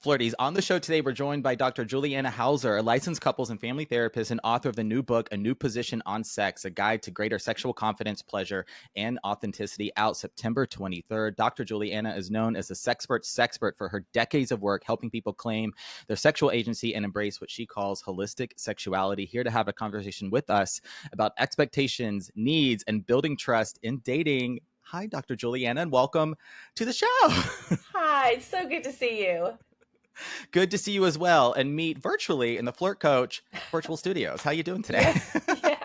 Flirties. On the show today, we're joined by Dr. Juliana Hauser, a licensed couples and family therapist and author of the new book, A New Position on Sex, a guide to greater sexual confidence, pleasure, and authenticity, out September 23rd. Dr. Juliana is known as the Sexpert for her decades of work helping people claim their sexual agency and embrace what she calls holistic sexuality. Here to have a conversation with us about expectations, needs, and building trust in dating. Hi, Dr. Juliana, and welcome to the show. Hi, it's so good to see you. Good to see you as well, and meet virtually in the Flirt Coach virtual studios. How you doing today? Yes, yeah.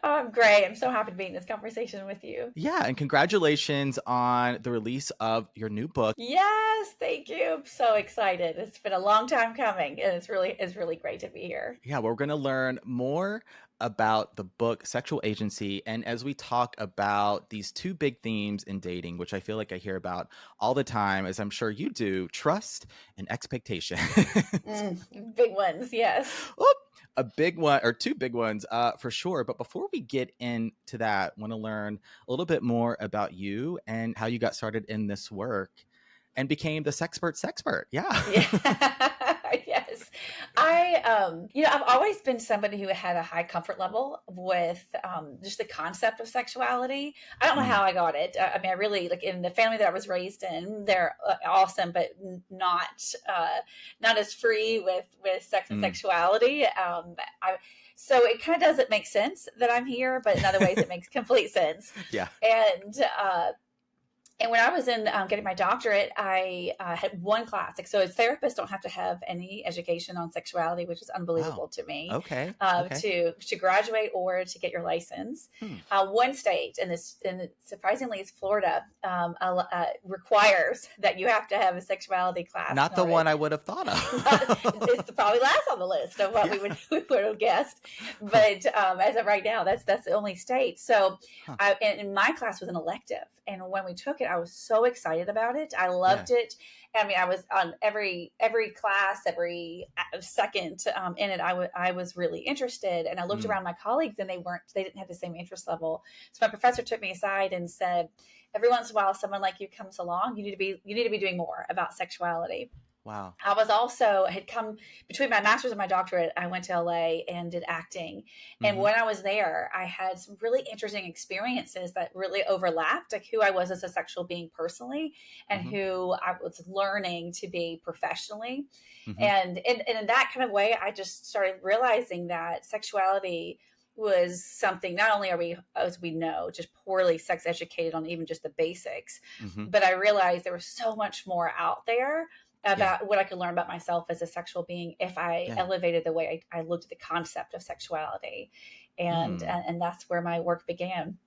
I'm great. I'm so happy to be in this conversation with you. Yeah, and congratulations on the release of your new book. Yes, thank you. I'm so excited. It's been a long time coming, and it's really great to be here. Yeah, we're going to learn more about the book Sexual Agency, and as we talk about these two big themes in dating, which I feel like I hear about all the time, as I'm sure you do, trust and expectation. Big ones, yes. Oop, a big one or two big ones for sure. But before we get into that, I want to learn a little bit more about you and how you got started in this work and became the Sexpert. Yeah. Yeah. Yes. I've always been somebody who had a high comfort level with just the concept of sexuality. I don't know how I got it. I mean, I really like in the family that I was raised in, they're awesome, but not as free with sex and sexuality. So it kind of doesn't make sense that I'm here, but in other ways it makes complete sense. Yeah. And when I was in getting my doctorate, I had one class. So therapists don't have to have any education on sexuality, which is unbelievable to me. Okay. To graduate or to get your license. One state, and surprisingly it's Florida, requires that you have to have a sexuality class. Not the one I would have thought of. It's probably last on the list of what we would have guessed. But as of right now, that's the only state. So and my class was an elective. And when we took it, I was so excited about it. I loved it. I mean, I was on every class, every second in it. I was really interested, and I looked around my colleagues, and they didn't have the same interest level. So my professor took me aside and said, "Every once in a while, someone like you comes along. You need to be doing more about sexuality." Wow. I had come between my master's and my doctorate. I went to LA and did acting. And when I was there, I had some really interesting experiences that really overlapped, like who I was as a sexual being personally and who I was learning to be professionally. And in that kind of way, I just started realizing that sexuality was something, not only are we, as we know, just poorly sex educated on even just the basics, but I realized there was so much more out there about what I could learn about myself as a sexual being if I elevated the way I looked at the concept of sexuality. And that's where my work began.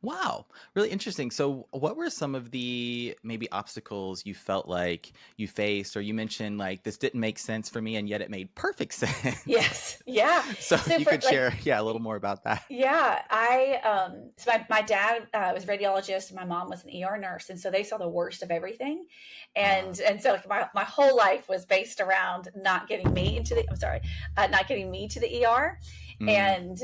Wow. Really interesting. So what were some of the maybe obstacles you felt like you faced, or you mentioned like this didn't make sense for me and yet it made perfect sense? Yes. Yeah. So you could share a little more about that. Yeah. So my dad was a radiologist and my mom was an ER nurse. And so they saw the worst of everything. And so like my whole life was based around not getting me to the ER. And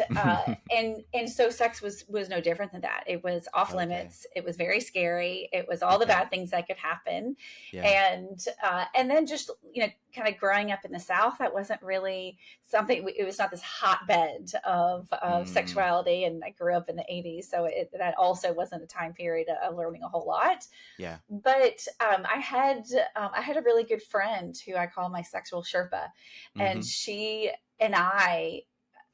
so sex was no different than that. It was off limits. It was very scary. It was all the bad things that could happen. And then just, kind of growing up in the South, that wasn't really something, it was not this hotbed of sexuality. And I grew up in the 80s. So that also wasn't a time period of learning a whole lot. Yeah. But I had a really good friend who I call my sexual Sherpa. And she and I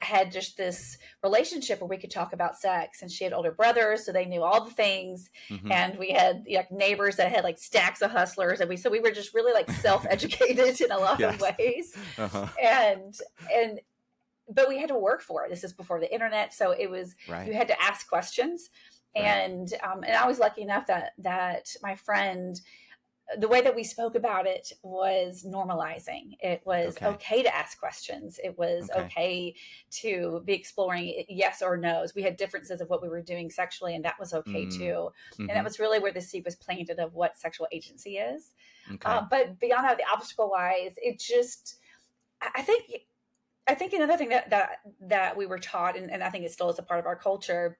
had just this relationship where we could talk about sex, and she had older brothers, so they knew all the things. And we had neighbors that had like stacks of Hustlers, and we were just really like self-educated in a lot of ways. But we had to work for it. This is before the internet, so it was you had to ask questions. And I was lucky enough that my friend, the way that we spoke about it was normalizing. It was okay to ask questions. It was okay to be exploring yes or no's. We had differences of what we were doing sexually, and that was okay too. And that was really where the seed was planted of what sexual agency is. But beyond that, the obstacle wise, it just, I think another thing that we were taught, and I think it still is a part of our culture,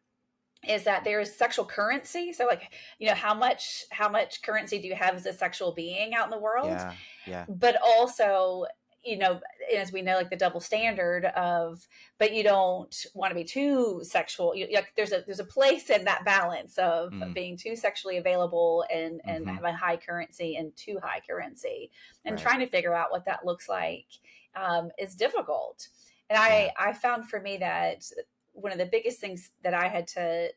is that there's sexual currency. So like, how much currency do you have as a sexual being out in the world? Yeah. Yeah. But also, as we know, like the double standard of, but you don't want to be too sexual. Like there's a place in that balance of Mm, being too sexually available and hmm. have a high currency and too high currency, and Right. trying to figure out what that looks like is difficult. And Yeah. I found for me that one of the biggest things that I had to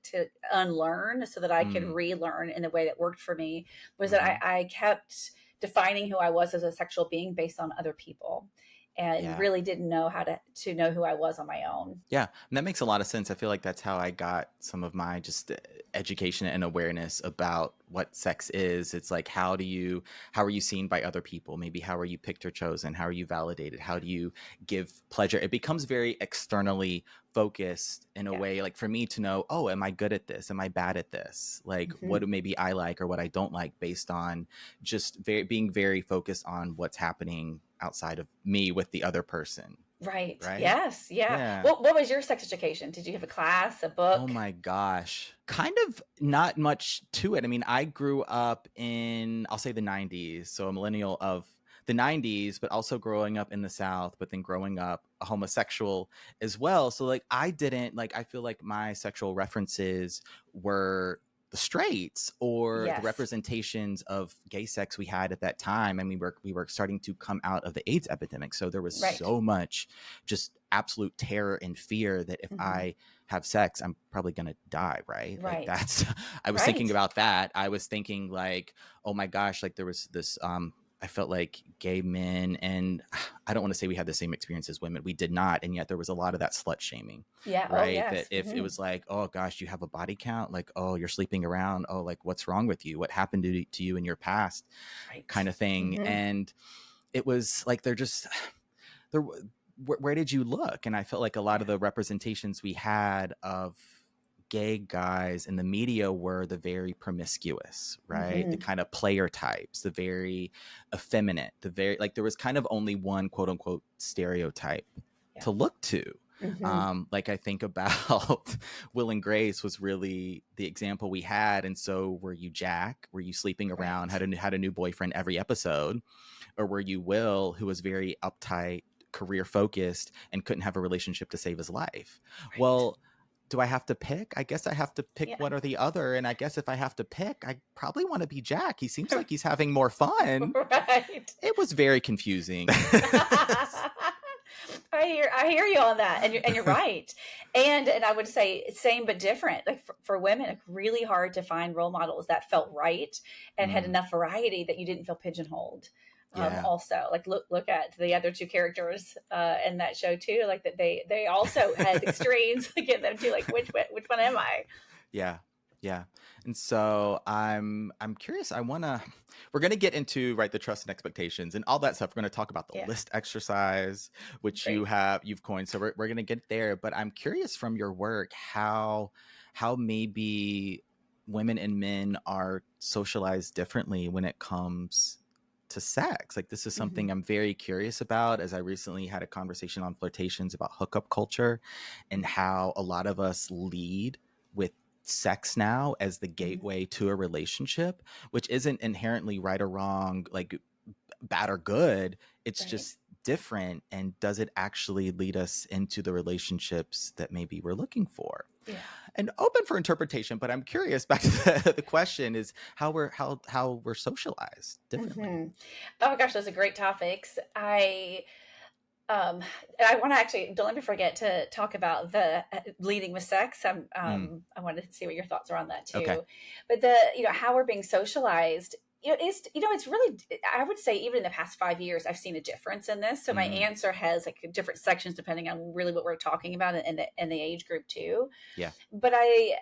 unlearn so that I could Mm, relearn in the way that worked for me was that hmm. I kept defining who I was as a sexual being based on other people, and Yeah. really didn't know how to know who I was on my own. Yeah, and that makes a lot of sense. I feel like that's how I got some of my just education and awareness about what sex is. It's like, how are you seen by other people? Maybe how are you picked or chosen? How are you validated? How do you give pleasure? It becomes very externally focused in a Yeah. way, like for me to know, oh, am I good at this? Am I bad at this? Like, what Hmm. do maybe I like or what I don't like based on just being very focused on what's happening outside of me with the other person, Right. right? Yes. Yeah. Yeah. What was your sex education? Did you have a class, a Oh book? my gosh. Kind of not much to it. I mean, I grew up in, I'll say the 90s, so a millennial of the 90s, but also growing up in the South, but then growing up a homosexual as well. So, like, I feel like my sexual references were the straights or the Yes. representations of gay sex we had at that time. And we were starting to come out of the AIDS epidemic. So there was Right. so much just absolute terror and fear that if Hmm. I have sex, I'm probably gonna die, right? Like Right. that's I was thinking Right. about that. I was thinking like, oh my gosh, like there was this I felt like gay men, and I don't want to say we had the same experience as women. We did not, and yet there was a lot of that slut shaming, Yeah. Oh, right? That yes. if it Hmm. was like, oh gosh, you have a body count, like, oh, you're sleeping around, oh, like what's wrong with you? What happened to you in your past, Right. kind of thing. Hmm. And it was like they're just there where did you look? And I felt like a lot Yeah. of the representations we had of gay guys in the media were the very promiscuous, right? The Hmm. kind of player types, the very effeminate, the very like there was kind of only one quote unquote stereotype Yeah. to look to. Hmm. Like I think about Will and Grace was really the example we had. And so were you Jack? Were you sleeping around, Right. had a new boyfriend every episode? Or were you Will, who was very uptight, career focused, and couldn't have a relationship to save his life? Right. Well, do I have to pick? I guess I have to pick Yeah. one or the other. And I guess if I have to pick, I probably want to be Jack. He seems like he's having more fun. Right. It was very confusing. I hear you on that, and you're right. And I would say same but different. Like for women, it's really hard to find role models that felt right and had Mm, enough variety that you didn't feel pigeonholed. yeah. Also, like look at the other two characters in that show too. Like that they also had extremes. Get them to like which one am I? Yeah. Yeah. And so I'm curious. We're gonna get into right the trust and expectations and all that stuff. We're gonna talk about the Yeah, list exercise, which great. you've coined. So we're gonna get there. But I'm curious from your work how maybe women and men are socialized differently when it comes to sex. Like this is Hmm. something I'm very curious about as I recently had a conversation on Flirtations about hookup culture and how a lot of us lead with sex now as the Hmm. gateway to a relationship, which isn't inherently right or wrong, like bad or good. It's Right. just different. And does it actually lead us into the relationships that maybe we're looking for? Yeah. And open for interpretation, but I'm curious back to the question is how we're socialized differently. Hmm. Oh my gosh, those are great topics. Um, I want to actually don't let me forget to talk about the leading with sex. Mm, I wanted to see what your thoughts are on that okay. too. But the how we're being socialized. It's really, I would say even in the past 5 years, I've seen a difference in this. So my Mm, answer has like different sections depending on really what we're talking about and the age group too. yeah. But I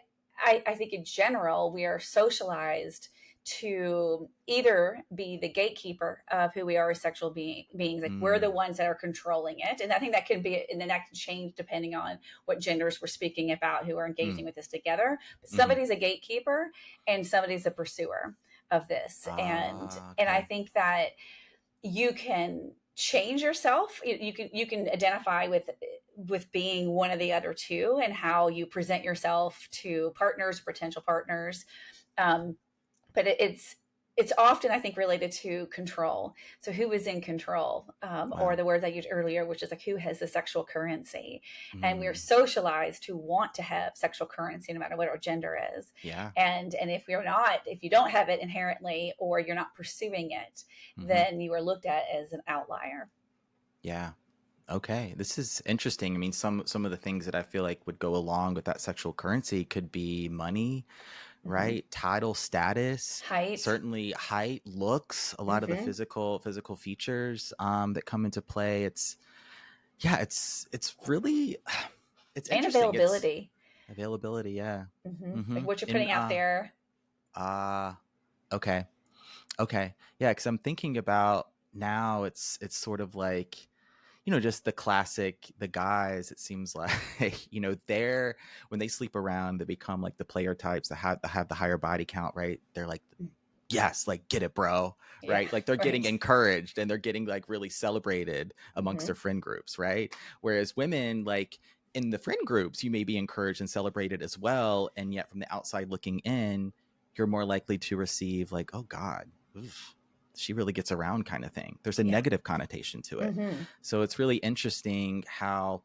think in general we are socialized to either be the gatekeeper of who we are as sexual beings, like we're the Mm, ones that are controlling it, and I think that can be, and then that can change depending on what genders we're speaking about who are mm, engaging with this together. But mm-hmm. somebody's a gatekeeper and somebody's a pursuer of this, and Ah, I okay. think that you can change yourself. You can identify with being one of the other two, and how you present yourself to partners, potential partners. But it's often, I think, related to control. So who is in control, or Wow. the word I used earlier, which is like who has the sexual currency. And we're Mm, socialized to want to have sexual currency no matter what our gender is. yeah. And if you don't have it inherently, or you're not pursuing it, Hmm. then you are looked at as an outlier. Yeah. Okay. This is interesting. I mean, some of the things that I feel like would go along with that sexual currency could be money, Mm-hmm. right? Title, status, Height. certainly height, looks, a lot of the Mm-hmm. physical features that come into play. It's really it's And interesting. It's availability. availability, yeah. Mm-hmm. Mm-hmm. Like what you're And putting out there. uh okay. Okay. Yeah, because I'm thinking about now it's sort of like, just the classic, the guys, it seems like, they're when they sleep around, they become like the player types that have the higher body count, right? They're like, yes, like get it, bro, Yeah. right? Like they're getting Right. encouraged and they're getting like really celebrated amongst Mm-hmm. their friend groups, right? Whereas women, like in the friend groups, you may be encouraged and celebrated as well, and yet from the outside looking in, you're more likely to receive like, oh God, oof, she really gets around kind of thing. There's a Yeah. negative connotation to it. Mm-hmm. So it's really interesting how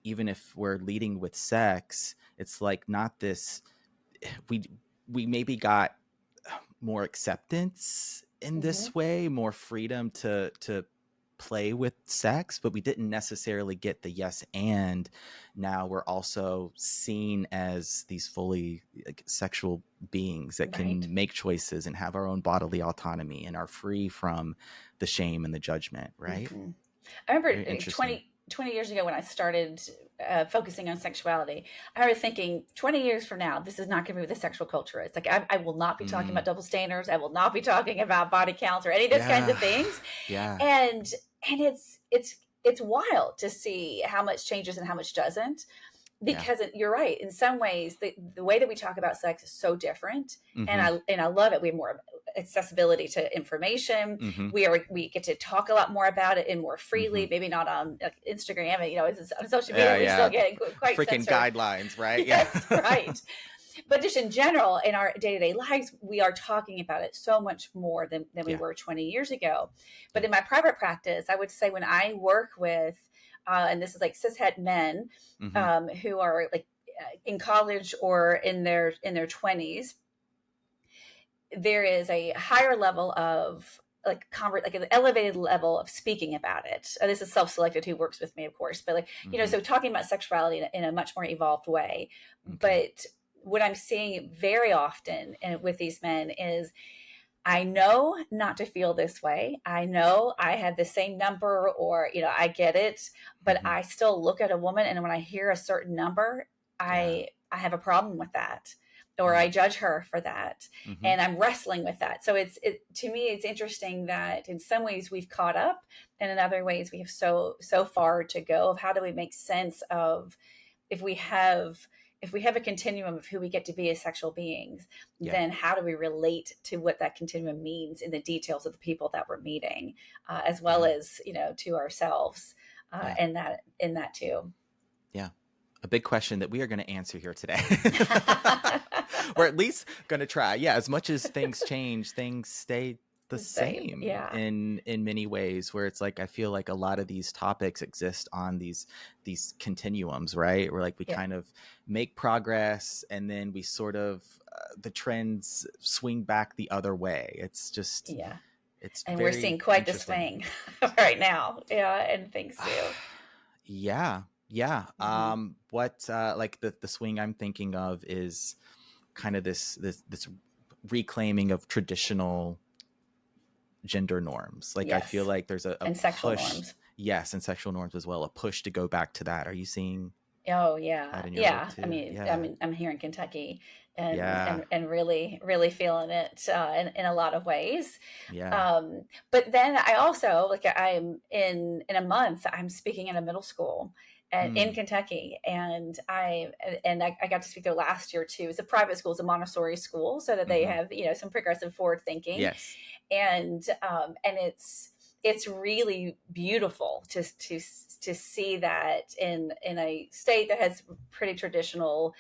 even if we're leading with sex, it's like not this, we we maybe got more acceptance in Mm-hmm. this way, more freedom to play with sex, but we didn't necessarily get the yes. And now we're also seen as these fully like, sexual beings that Right. can make choices and have our own bodily autonomy and are free from the shame and the judgment, right? Mm-hmm. I remember Very interesting. 20 years ago when I started focusing on sexuality, I remember thinking 20 years from now, this is not going to be what the sexual culture is. Like, I will not be talking Mm, about double standards. I will not be talking about body counts or any of those kinds yeah. of things. Yeah. And, and it's wild to see how much changes and how much doesn't. Yeah. Because you're right. In some ways, the way that we talk about sex is so different, and Mm-hmm. I love it. We have more accessibility to information. Mm-hmm. We get to talk a lot more about it and more Mm-hmm. freely. Maybe not on like, Instagram, and it's on social media. Yeah. We still Yeah. get quite Freaking censored. guidelines, right? Yeah. Yes, right. But just in general, in our day to day lives, we are talking about it so much more than we Yeah. were 20 years ago. But Yeah. in my private practice, I would say when I work with, and this is like cishet men, Mm-hmm. who are like in college or in their 20s, there is a higher level of like an elevated level of speaking about it. This is self-selected who works with me, of course, but like, Mm-hmm. so talking about sexuality in a much more evolved way. Okay. But what I'm seeing very often with these men is, I know not to feel this way. I know I have the same number, or, I get it, but Mm-hmm. I still look at a woman, and when I hear a certain number, Yeah. I have a problem with that, or I Yeah. judge her for that. Mm-hmm. And I'm wrestling with that. So to me, it's interesting that in some ways we've caught up, and in other ways we have so far to go of how do we make sense of, if we have a continuum of who we get to be as sexual beings, Yeah. then how do we relate to what that continuum means in the details of the people that we're meeting, as well Yeah. as to ourselves, Yeah. in that too. Yeah. A big question that we are going to answer here today. Or at least going to try. Yeah, as much as things change, things stay the The same, same yeah, in many ways, where it's like I feel like a lot of these topics exist on these continuums, right? Where like we yeah, kind of make progress and then we sort of the trends swing back the other way. yeah. It's And we're very seeing quite the interesting. swing right now, yeah, and things too. Yeah. Yeah. Hmm. What like the swing I'm thinking of is kind of this reclaiming of traditional gender norms. Like I feel Yes, like there's a and sexual push, norms. yes, and sexual norms as well, a push to go back to that. Are you seeing Oh yeah, that in your work yeah. I too? mean, I Yeah. mean, I'm here in Kentucky, and Yeah. really, really feeling it in a lot of ways. Yeah. But then I also, like, I'm in a month, I'm speaking in a middle school in Hmm. Kentucky, and I got to speak there last year too. It's a private school, it's a Montessori school, so that they Hmm. have some progressive forward thinking, Yes. and it's it's really beautiful to see that in a state that has pretty traditional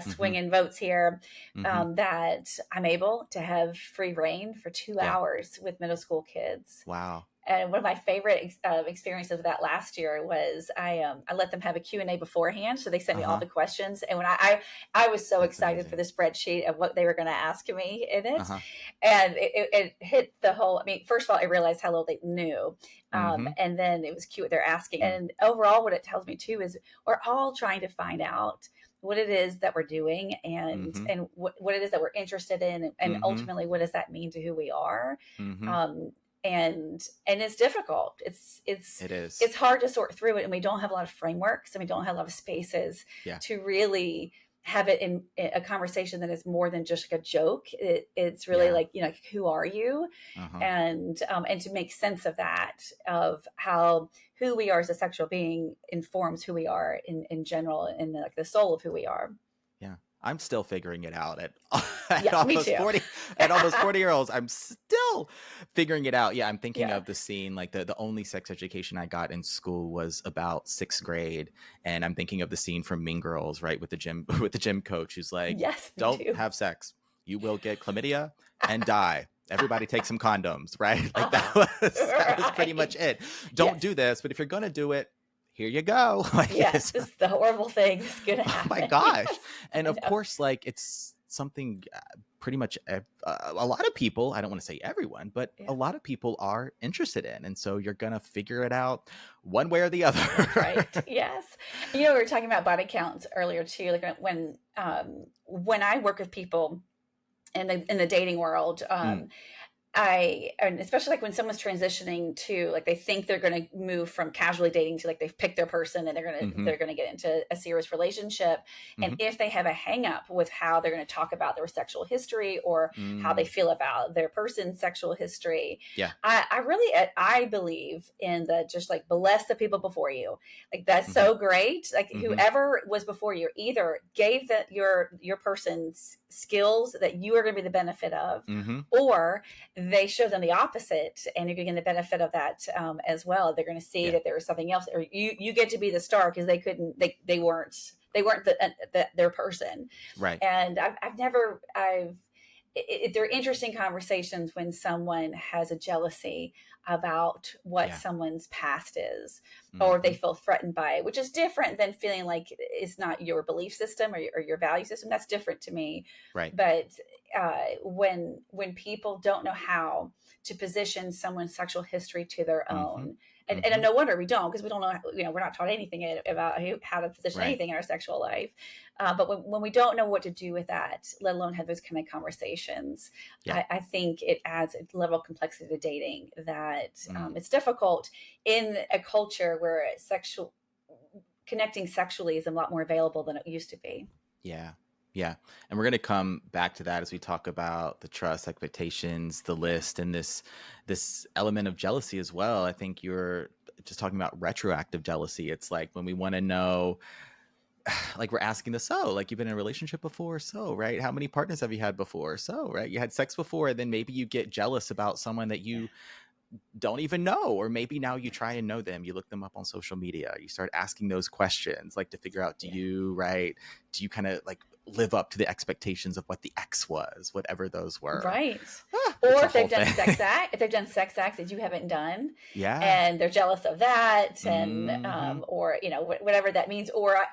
Mm-hmm. swinging votes here, Mm-hmm. that I'm able to have free reign for 2 hours with middle school kids. Wow. And one of my favorite experiences of that last year was I let them have a Q&A beforehand. So they sent me all Uh-huh. the questions. And when I was so That's excited for amazing. the spreadsheet of what they were going to ask me in it. Uh-huh. And it hit the whole, I mean, first of all, I realized how little they knew. Mm-hmm. And then it was cute what they're asking. And overall, what it tells me too is we're all trying to find out what it is that we're doing, Mm-hmm. and what it is that we're interested in, and Mm-hmm. ultimately what does that mean to who we are. Mm-hmm. um, and it's difficult. It is. It's hard to sort through it, and we don't have a lot of frameworks, and we don't have a lot of spaces Yeah. to really have it in a conversation that is more than just like a joke. It's really Yeah. like, who are you, Uh-huh. and to make sense of that, of how who we are as a sexual being informs who we are in general, and like the soul of who we are. Yeah. I'm still figuring it out at Yeah, me almost too. 40 at almost 40 year olds. I'm still figuring it out. Yeah, I'm thinking Yeah. of the scene, like the only sex education I got in school was about 6th grade. And I'm thinking of the scene from Mean Girls, right? With the gym with the gym coach who's like, Yes, me don't too. have sex. You will get chlamydia and die. Everybody take some condoms, right? Like that was pretty much Right. it. Don't do Yes. this, but if you're gonna do it, here you go. Like Yes, it's this is the horrible thing that's going to oh my happen. gosh. Yes, And I of know. course, like it's something pretty much a lot of people, I don't want to say everyone, but a Yeah, lot of people are interested in. And so you're going to figure it out one way or the that's other. right. Yes. We were talking about body counts earlier too. Like when I work with people in the dating world, Mm, and especially like when someone's transitioning to, like, they think they're going to move from casually dating to, like, they've picked their person and hmm they're going to get into a serious relationship. And hmm if they have a hang up with how they're going to talk about their sexual history, or how they mm, feel about their person's sexual history, yeah. I really, I believe in the, just like, bless the people before you. Like, that's hmm so great. Like, hmm whoever was before you either gave that your person's skills that you are going to be the benefit of, hmm or they show them the opposite, and you're getting the benefit of that, as well. They're going to see yeah. that there was something else, or you get to be the star because they weren't their person. Right. And I've never I've they're interesting conversations when someone has a jealousy about what Yeah. someone's past is, or they hmm feel threatened by it, which is different than feeling like it's not your belief system, or your value system. That's different to me. Right. But when people don't know how to position someone's sexual history to their hmm own, and hmm no wonder we don't, because we don't know, we're not taught anything about how to position Right. anything in our sexual life. But when we don't know what to do with that, let alone have those kind of conversations, Yeah. I think it adds a level of complexity to dating that, Mm, it's difficult in a culture where sexual connecting sexually is a lot more available than it used to be. yeah. Yeah. And we're going to come back to that as we talk about the trust, expectations, the list, and this element of jealousy as well. I think you're just talking about retroactive jealousy. It's like when we want to know, like we're asking the so, like you've been in a relationship before, so right? How many partners have you had before? So, right? You had sex before, and then maybe you get jealous about someone that Yeah. you don't even know, or maybe now you try and know them, you look them up on social media, you start asking those questions, like to figure out, Yeah. do you kind of like live up to the expectations of what the ex was, whatever those were. Right. It's Or a if they've whole done thing. sex acts that you haven't done, Yeah. and they're jealous of that, and Hmm. or whatever that means. Or I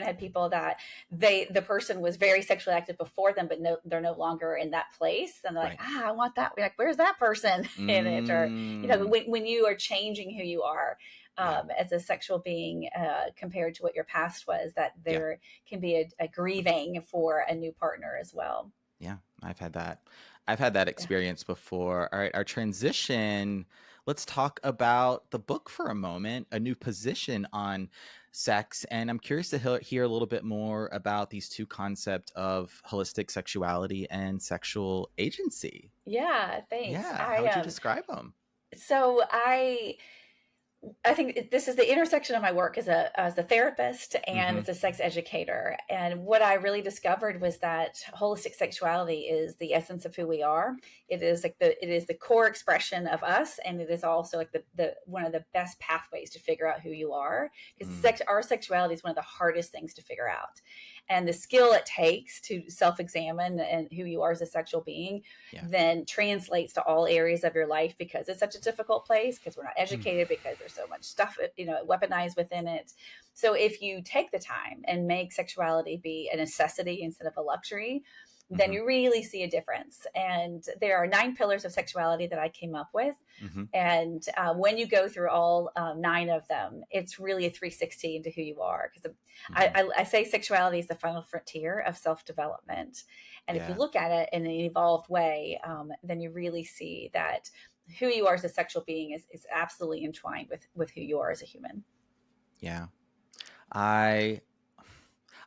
had people that the person was very sexually active before them, but they're no longer in that place, and they're like, Right. I want that. We're like, where's that person in it? Or Mm. when you are changing who you are, Yeah. as a sexual being, compared to what your past was, that Yeah. there can be a grieving for a new partner as well. Yeah, I've had that Yeah. experience before. All right, our transition. Let's talk about the book for a moment, a new position on sex. And I'm curious to hear a little bit more about these two concepts of holistic sexuality and sexual agency. Yeah, thanks. Yeah, how I would you describe them? so I I think this is the intersection of my work as a therapist and Mm-hmm. as a sex educator. And what I really discovered was that holistic sexuality is the essence of who we are. It is like it is the core expression of us, and it is also like the one of the best pathways to figure out who you are. Because Mm, our sexuality is one of the hardest things to figure out, and the skill it takes to self-examine and who you are as a sexual being yeah. then translates to all areas of your life, because it's such a difficult place, because we're not Mm, educated, because there's so much stuff, weaponized within it. So if you take the time and make sexuality be a necessity instead of a luxury, then mm-hmm. you really see a difference. And there are 9 pillars of sexuality that I came up with. Mm-hmm. And when you go through all 9 of them, it's really a 360 into who you are. Because Mm-hmm. I say sexuality is the final frontier of self development. And if you Yeah. look at it in an evolved way, then you really see that who you are as a sexual being is absolutely entwined with who you are as a human. Yeah. I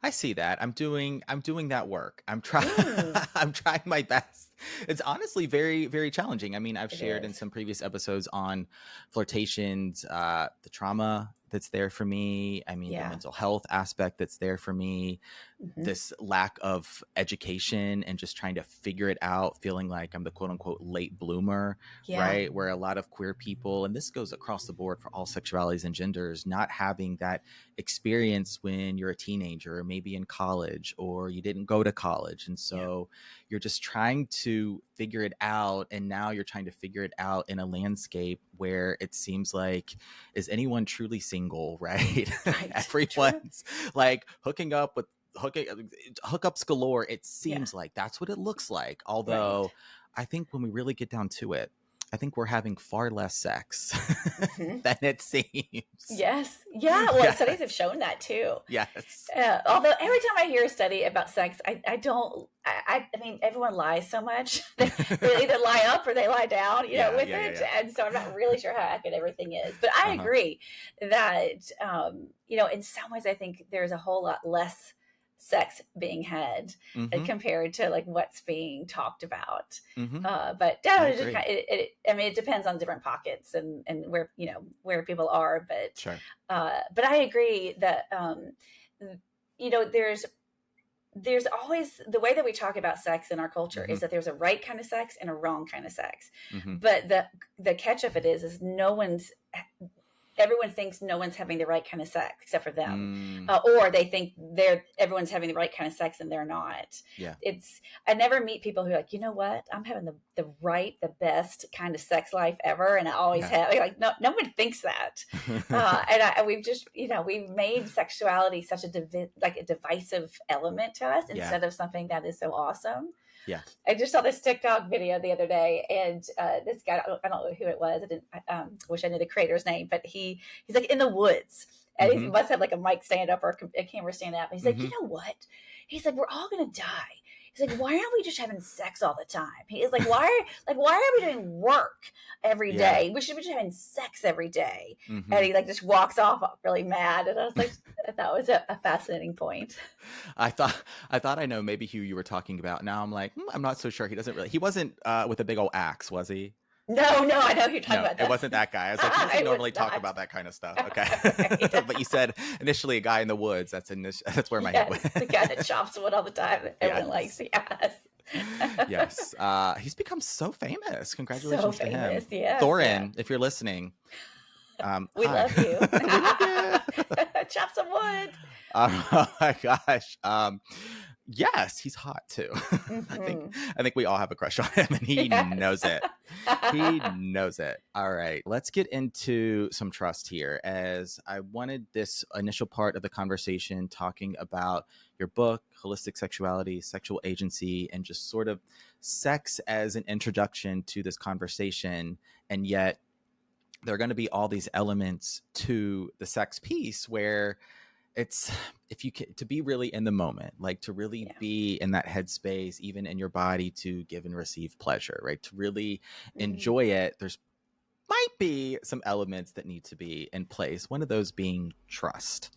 I see that. I'm doing that work. I'm trying Mm, I'm trying my best. It's honestly very, very challenging. I mean, I've it shared in is. some previous episodes on flirtations, the trauma that's there for me. I mean, the Yeah. mental health aspect that's there for me, Hmm. this lack of education and just trying to figure it out, feeling like I'm the quote unquote late bloomer, Yeah. right? Where a lot of queer people, and this goes across the board for all sexualities and genders, not having that experience when you're a teenager or maybe in college or you didn't go to college. And Yeah. so you're just trying to figure it out. And now you're trying to figure it out in a landscape where it seems like, is anyone truly single, right? Right. True. Everyone's like hooking up with hooking hookups galore. It Yeah. seems like that's what it looks like. Right. Although I think when we really get down to it, I think we're having far less sex Hmm. than it seems. Yes. Yeah. Well, Yeah. studies have shown that too. Yes. Although every time I hear a study about sex, I don't. I mean, everyone lies so much. They either lie up or they lie down, Yeah. with Yeah. Yeah. it. Yeah. And so I'm not really sure how accurate everything is. But I Uh-huh. agree that, in some ways, I think there's a whole lot less sex being had Mm-hmm. compared to like what's being talked about. Mm-hmm. But I yeah, agree. I mean, it depends on different pockets and where where people are. Sure. But I agree that there's always the way that we talk about sex in our culture Mm-hmm. is that there's a right kind of sex and a wrong kind of sex. Mm-hmm. But the catch of it is everyone thinks no one's having the right kind of sex except for them, Mm, or they think everyone's having the right kind of sex and they're not. yeah. I never meet people who are like, you know what, I'm having the best kind of sex life ever, and I always Yeah. have. Like, no one thinks that. We've just we've made sexuality such a divisive element to us Yeah. instead of something that is so awesome. Yeah. I just saw this TikTok video the other day, and this guy, I don't know who it was. I didn't. Wish I knew the creator's name, but he's like in the woods, and he Mm-hmm. must have like a mic stand up or a camera stand up. And he's like, Mm-hmm. you know what? He's like, we're all gonna die. He's like, why aren't we just having sex all the time? He is like, why are we doing work every Yeah. day? We should be just having sex every day. Mm-hmm. And he like just walks off really mad. And I was like, that was a fascinating point. I thought I know maybe who you were talking about. Now I'm like, I'm not so sure. He wasn't with a big old axe, was he? No, I know who you're talking No, about. it That. wasn't that guy. I was like, he doesn't It was normally talk not. about that kind of stuff. Okay. Right. But you said initially a guy in the woods. That's where my head Yes, went. the guy that chops wood all the time that everyone Yes. likes. Yes. Yes. He's become so famous. So Congratulations to him. famous. Yes. Yeah. Thorin, if you're listening. We Hi. love you. We love you. Chop some wood. Oh my gosh. Yes, he's hot too. Hmm. I think we all have a crush on him and he Yes. knows it. He knows it. All right. Let's get into some trust here, as I wanted this initial part of the conversation talking about your book, Holistic Sexuality, Sexual Agency, and just sort of sex as an introduction to this conversation. And yet there are going to be all these elements to the sex piece where it's, if you can, to be really in the moment, like to really Yeah. be in that headspace, even in your body, to give and receive pleasure, right? To really Hmm. enjoy it, there's might be some elements that need to be in place, one of those being trust.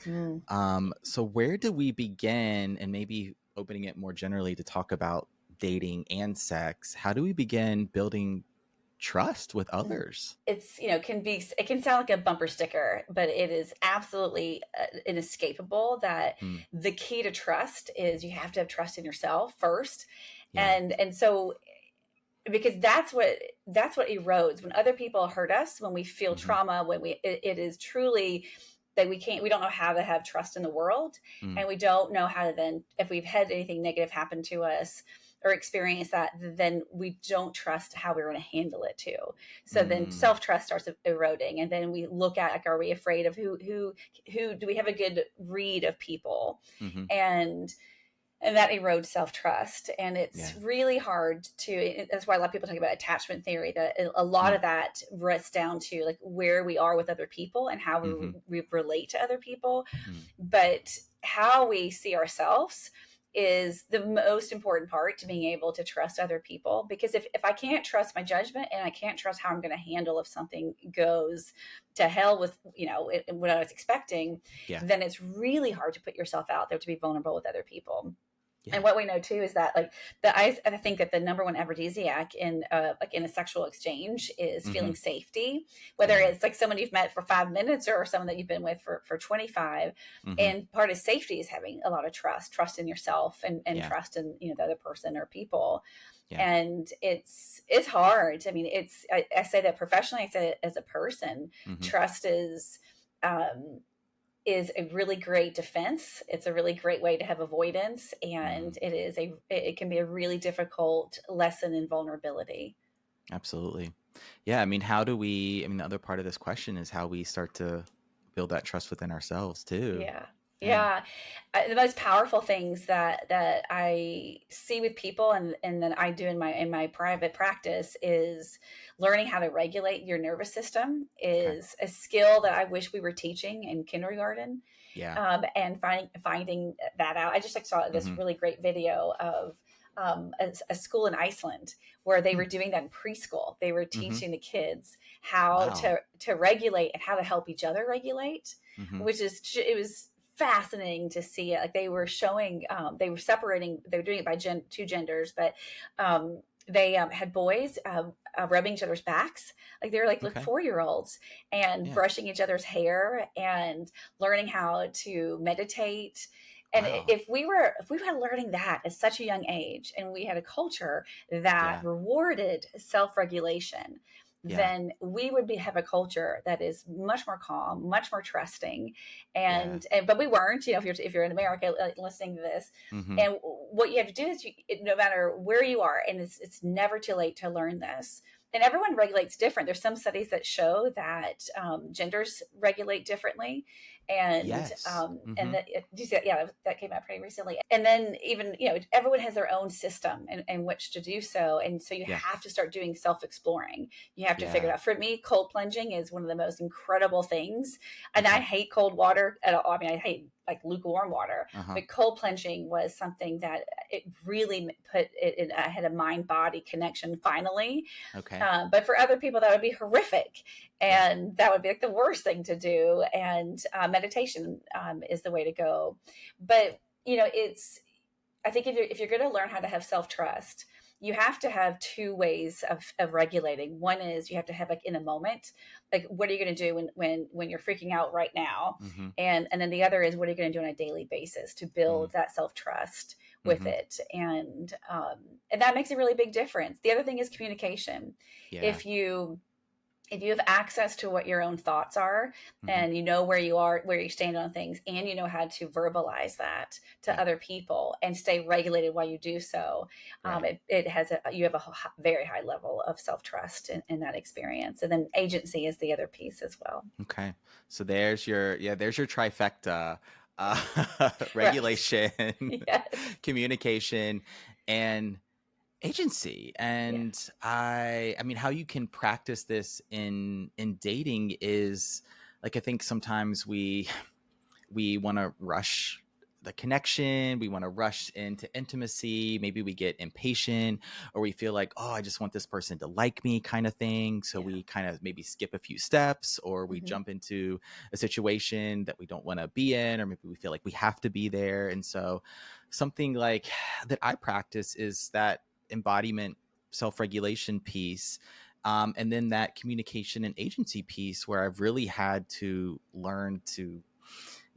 Hmm. So where do we begin? And maybe opening it more generally to talk about dating and sex, how do we begin building trust with others. It's, it can sound like a bumper sticker, but it is absolutely inescapable that Mm, the key to trust is you have to have trust in yourself first. yeah. And so, because that's what erodes when other people hurt us, when we feel Hmm. trauma, when it is truly that we don't know how to have trust in the world. Mm, And we don't know how to, then if we've had anything negative happen to us or experience that, then we don't trust how we're going to handle it too. So then mm, self-trust starts eroding, and then we look at, like, are we afraid of who do we have a good read of people? hmm. And and that erodes self-trust, and it's Yeah. really hard to, that's why a lot of people talk about attachment theory, that a lot Mm, of that rests down to, like, where we are with other people and how hmm. we relate to other people. Mm, But how we see ourselves is the most important part to being able to trust other people. Because if I can't trust my judgment, and I can't trust how I'm going to handle if something goes to hell with, what I was expecting, yeah. then it's really hard to put yourself out there to be vulnerable with other people. And Yeah. what we know too is that, like, I think that the number one aphrodisiac in like in a sexual exchange is Hmm. feeling safety, whether Yeah. it's like someone you've met for 5 minutes or someone that you've been with for 25. Hmm. And part of safety is having a lot of trust in yourself, and Yeah. trust in, the other person or people. Yeah. And it's hard. I mean, I say that professionally, I say it as a person. Hmm. Trust um, is a really great defense. It's a really great way to have avoidance, Hmm. and it can be a really difficult lesson in vulnerability. Absolutely. Yeah. I mean, the other part of this question is how we start to build that trust within ourselves too. Yeah. Yeah. Yeah. The most powerful things that I see with people, and that I do in my private practice, is learning how to regulate your nervous system Okay. is a skill that I wish we were teaching in kindergarten. Yeah. And finding that out. I just, like, saw this Hmm. really great video of a school in Iceland where they Hmm. were doing that in preschool. They were Hmm. teaching the kids how Wow. to regulate and how to help each other regulate, Hmm. which is, it was fascinating to see it. Like, they were showing, they were separating, they were doing it by two genders, but they had boys rubbing each other's backs, like they were like Okay. 4-year-olds, and Yeah. brushing each other's hair, and learning how to meditate. And Wow. if we were learning that at such a young age, and we had a culture that Yeah. rewarded self-regulation, Yeah. then we would have a culture that is much more calm, much more trusting. Yeah. And but we weren't. If you're in America, listening to this, Hmm. and what you have to do is, no matter where you are, and it's never too late to learn this. And everyone regulates different. There's some studies that show that genders regulate differently, and Yes. Hmm. that, yeah, that came out pretty recently. And then, even, everyone has their own system in which to do so, and so you Yeah. have to start doing self-exploring. You have to figure Yeah. it out. For me, cold plunging is one of the most incredible things, and I Okay. hate cold water at all. I mean, I hate, like, lukewarm water, Uh-huh. but cold plunging was something that it really put it in. I had a mind body connection finally. Okay. But for other people, that would be horrific, Yeah. and that would be like the worst thing to do. And meditation is the way to go. But, it's, I think, if you're going to learn how to have self trust, you have to have two ways of regulating. One is, you have to have, like, in a moment, like, what are you going to do when you're freaking out right now, Hmm. and then the other is, what are you going to do on a daily basis to build that self trust with Hmm. it. And that makes a really big difference. The other thing is communication. Yeah. If you if you have access to what your own thoughts are, Hmm. and you know where you are, where you stand on things, and you know how to verbalize that to Yeah. other people and stay regulated while you do so, Right. you have a very high level of self-trust in that experience. And then agency is the other piece as well. Okay. So there's your trifecta. Right. Regulation, Yes. communication, and agency. Yeah. And I mean, how you can practice this in dating is, like, I think sometimes we want to rush the connection. We want to rush into intimacy. Maybe we get impatient, or we feel like, oh, I just want this person to like me, kind of thing. So Yeah. we kind of maybe skip a few steps, or we Hmm. jump into a situation that we don't want to be in, or maybe we feel like we have to be there. And so something like that I practice is that embodiment self-regulation piece. And then that communication and agency piece where I've really had to learn to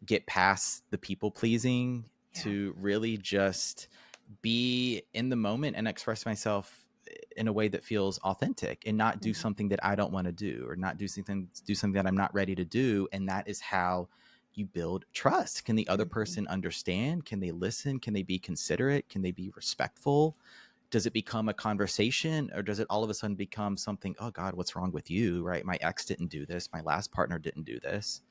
get past the people pleasing, to really just be in the moment and express myself in a way that feels authentic, and not do something that I don't want to do, or not do something that I'm not ready to do. And that is how you build trust. Can the other person understand? Can they listen? Can they be considerate? Can they be respectful? Does it become a conversation, or does it all of a sudden become something, oh God, what's wrong with you? Right? My ex didn't do this. My last partner didn't do this,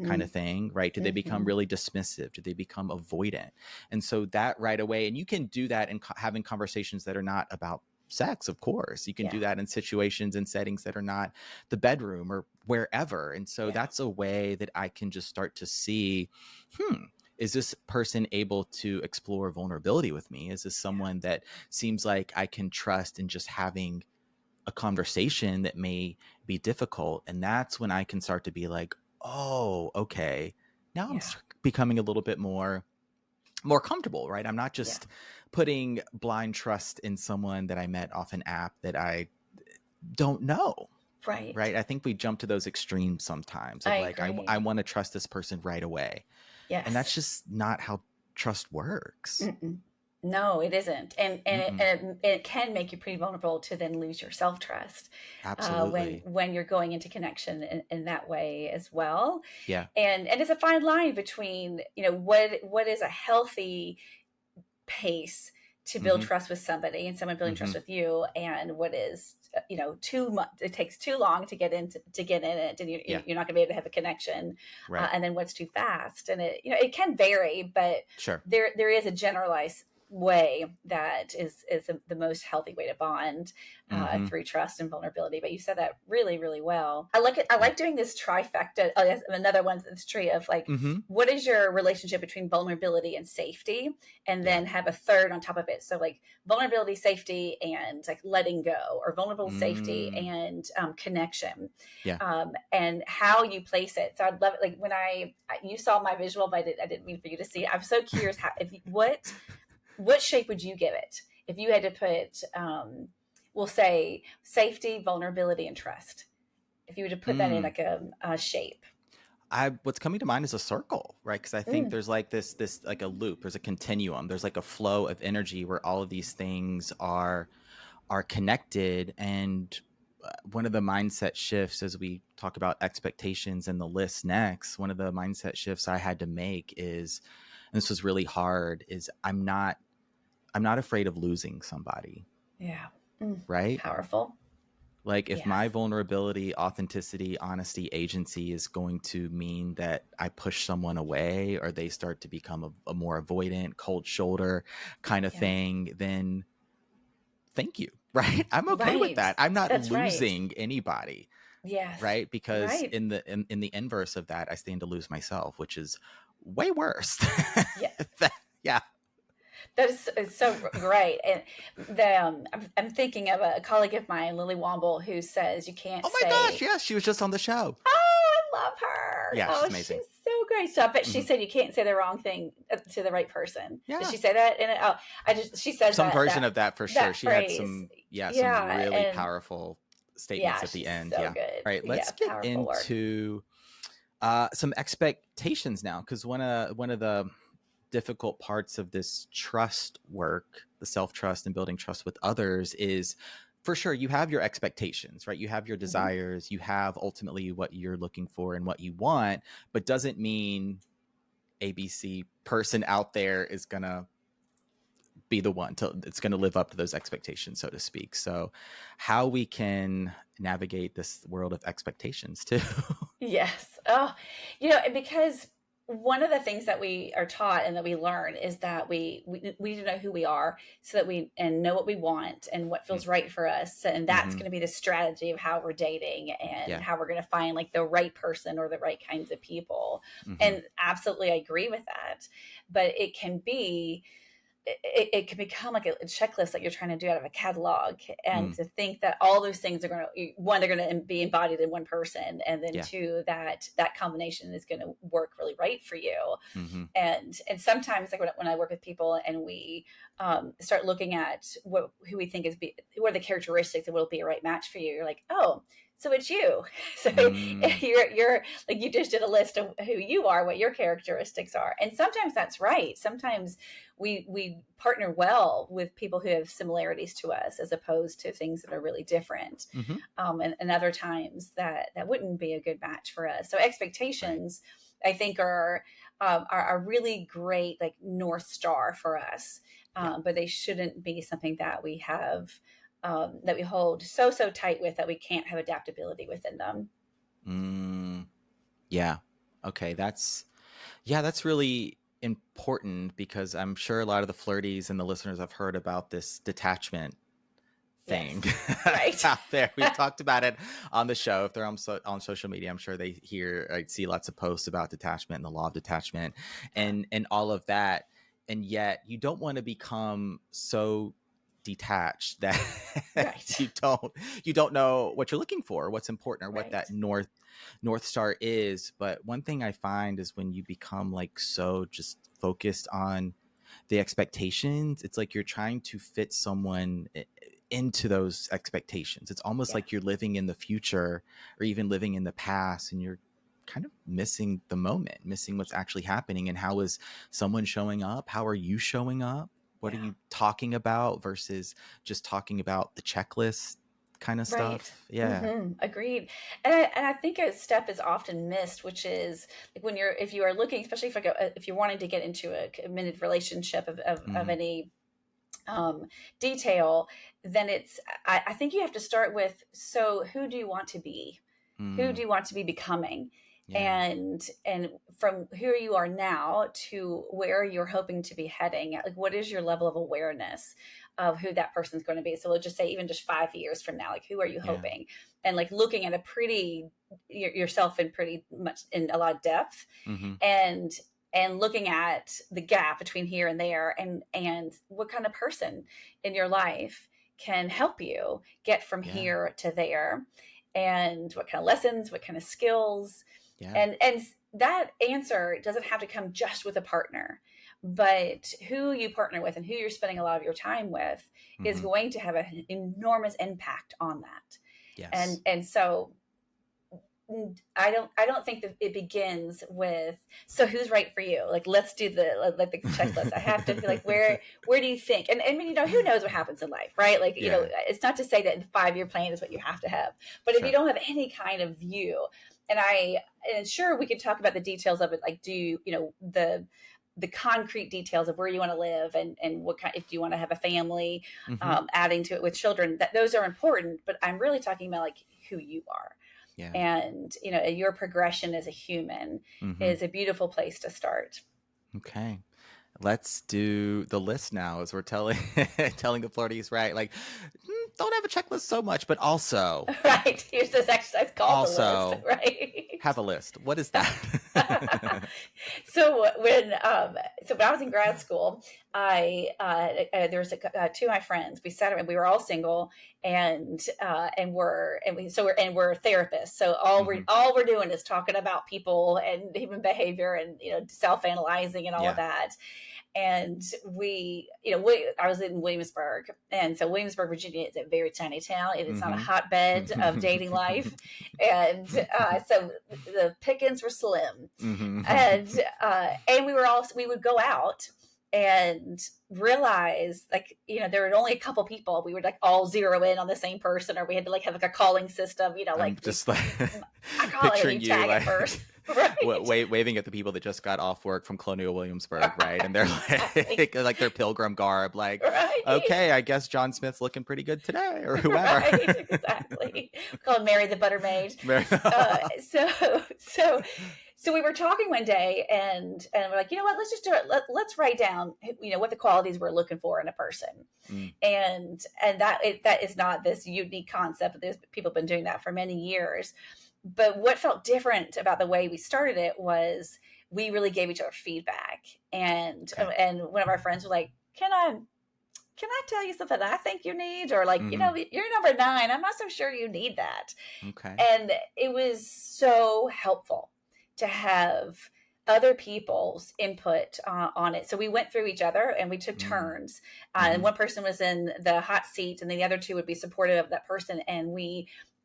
kind of thing. Right? Do they become really dismissive? Do they become avoidant? And so that right away, and you can do that in having conversations that are not about sex, of course. You can do that in situations and settings that are not the bedroom or wherever. And so that's a way that I can just start to see, is this person able to explore vulnerability with me? Is this someone that seems like I can trust in just having a conversation that may be difficult? And that's when I can start to be like, oh, okay, now I'm becoming a little bit more comfortable, right? I'm not just putting blind trust in someone that I met off an app that I don't know. Right. Right. I think we jump to those extremes sometimes of I want to trust this person right away. Yes. And that's just not how trust works. No, it isn't. And it can make you pretty vulnerable to then lose your self-trust. Absolutely. When you're going into connection in that way as well. Yeah. And it's a fine line between, what is a healthy pace to build trust with somebody, and someone building trust with you, and what is, too much. It takes too long to get in it, and you're not gonna be able to have a connection. Right. And then what's too fast, and it can vary, but there is a generalized way that is the most healthy way to bond through trust and vulnerability. But you said that really, really well. I like it. I like doing this trifecta. Another one that's tree of like, what is your relationship between vulnerability and safety, and then have a third on top of it. So like vulnerability, safety, and like letting go, or vulnerable safety and connection. And how you place it. So I'd love it. Like when you saw my visual, but I didn't mean for you to see it. I'm so curious what shape would you give it if you had to put, we'll say safety, vulnerability, and trust? If you were to put that in like a shape. What's coming to mind is a circle, right? Because I think there's like this like a loop. There's a continuum. There's like a flow of energy where all of these things are connected. And one of the mindset shifts, as we talk about expectations and the list next, one of the mindset shifts I had to make is, and this was really hard, is I'm not afraid of losing somebody. Yeah. Right? Powerful. Like if my vulnerability, authenticity, honesty, agency is going to mean that I push someone away, or they start to become a more avoidant, cold shoulder kind of thing, then thank you. Right? I'm okay with that. I'm not losing anybody. Yes. Right? Because in the inverse of that, I stand to lose myself, which is way worse. Yeah. That is so great. And I'm thinking of a colleague of mine, Lily Womble, who says you can't. Oh my gosh! Yes, she was just on the show. Oh, I love her. Yeah, she's amazing. She's so great. So I bet she said you can't say the wrong thing to the right person. Yeah. Did she say that? She said some version of that for sure. She phrase. Had some really powerful statements at the end. So good. All right, let's get into some expectations now, because one of the difficult parts of this trust work, the self-trust and building trust with others, is for sure you have your expectations, right? You have your desires, you have ultimately what you're looking for and what you want, but doesn't mean ABC person out there is gonna be the one it's going to live up to those expectations, so to speak. So how we can navigate this world of expectations too. Yes. Oh, because one of the things that we are taught and that we learn is that we need to know who we are, so that we know what we want and what feels right for us. And that's going to be the strategy of how we're dating and how we're going to find like the right person or the right kinds of people. And absolutely, I agree with that. But it can be it can become like a checklist that you're trying to do out of a catalog, and Mm. to think that all those things are going to, one, they're going to be embodied in one person, and then Yeah. two, that combination is going to work really right for you. Mm-hmm. And sometimes, like when I work with people and we start looking at who we think who are the characteristics that will be a right match for you, you're like, oh, so it's you. So Mm. you're like, you just did a list of who you are, what your characteristics are. And sometimes that's right. Sometimes we partner well with people who have similarities to us, as opposed to things that are really different. Mm-hmm. And other times that wouldn't be a good match for us. So Right. expectations, I think, are really great, like North Star for us. Yeah. But they shouldn't be something that we have, that we hold so tight with, that we can't have adaptability within them. Mm. Yeah. Okay. That's really important, because I'm sure a lot of the flirties and the listeners have heard about this detachment thing Yes. Right. out there. We've talked about it on the show. If they're on social media, I'm sure they see lots of posts about detachment and the law of detachment and all of that. And yet you don't want to become so detached that Right. you don't know what you're looking for, what's important, or what Right. that north star is. But one thing I find is when you become like so just focused on the expectations, it's like you're trying to fit someone into those expectations. It's almost Yeah. like you're living in the future or even living in the past, and you're kind of missing the moment, missing what's actually happening. And how is someone showing up? How are you showing up? What are Yeah. you talking about versus just talking about the checklist kind of Right. stuff? Yeah. Agreed. And I think a step is often missed, which is like if you are looking, especially if you're wanting to get into a committed relationship of Mm-hmm. any detail, then I think you have to start with, so who do you want to be? Who Mm. do you want to be becoming? Yeah. And from who you are now to where you're hoping to be heading, like what is your level of awareness of who that person's going to be? So we'll just say, even just 5 years from now, like who are you Yeah. hoping? And like looking at yourself in pretty much in a lot of depth, Mm-hmm. and looking at the gap between here and there, and what kind of person in your life can help you get from Yeah. here to there, and what kind of lessons, what kind of skills. Yeah. And that answer doesn't have to come just with a partner, but who you partner with and who you're spending a lot of your time with is Mm-hmm. going to have an enormous impact on that. Yes. And so I don't think that it begins with, so who's right for you? Like, let's do the checklist. I have to be like, where do you think? And I mean, who knows what happens in life, right? Like, Yeah. it's not to say that the 5-year plan is what you have to have, but if you Sure. don't have any kind of view, and sure, we could talk about the details of it. Like, the concrete details of where you want to live, and what kind, if you want to have a family, Mm-hmm. adding to it with children, that those are important. But I'm really talking about like who you are, Yeah. and your progression as a human Mm-hmm. is a beautiful place to start. Okay. Let's do the list now, as we're telling telling the flirties, right? Like, don't have a checklist so much, but Right, here's this exercise called the list, also right? have a list. What is that? So when I was in grad school, there was two of my friends. We sat and we were all single, and we're therapists. So Hmm. all we're doing is talking about people and human behavior, and self analyzing and all of Yeah. that. And I was in Williamsburg, and so Williamsburg, Virginia is a very tiny town. It is not a Hmm. hotbed of dating life, and so the pickings were slim, Hmm. and we would go out and realize, like, there were only a couple people. We would like all zero in on the same person, or we had to like have like a calling system, I'm like just like I call it, picturing you you tag it like first. Right. waving at the people that just got off work from Colonial Williamsburg, right? And they're Exactly. like their pilgrim garb, like, Right. okay, I guess John Smith's looking pretty good today, or whoever. Right, exactly. We call it Mary the Butter Maid. Very- Uh, so, so, so we were talking one day, and we're like, you know what? Let's just do it. Let's write down, what the qualities we're looking for in a person, Mm, and that is not this unique concept. There's people have been doing that for many years. But what felt different about the way we started it was we really gave each other feedback, and okay. and one of our friends was like, can I tell you something I think you need? Or like, Mm-hmm. you're number 9. I'm not so sure you need that. Okay. And it was so helpful to have other people's input on it. So we went through each other and we took turns. And Mm-hmm. one person was in the hot seat, and then the other 2 would be supportive of that person. And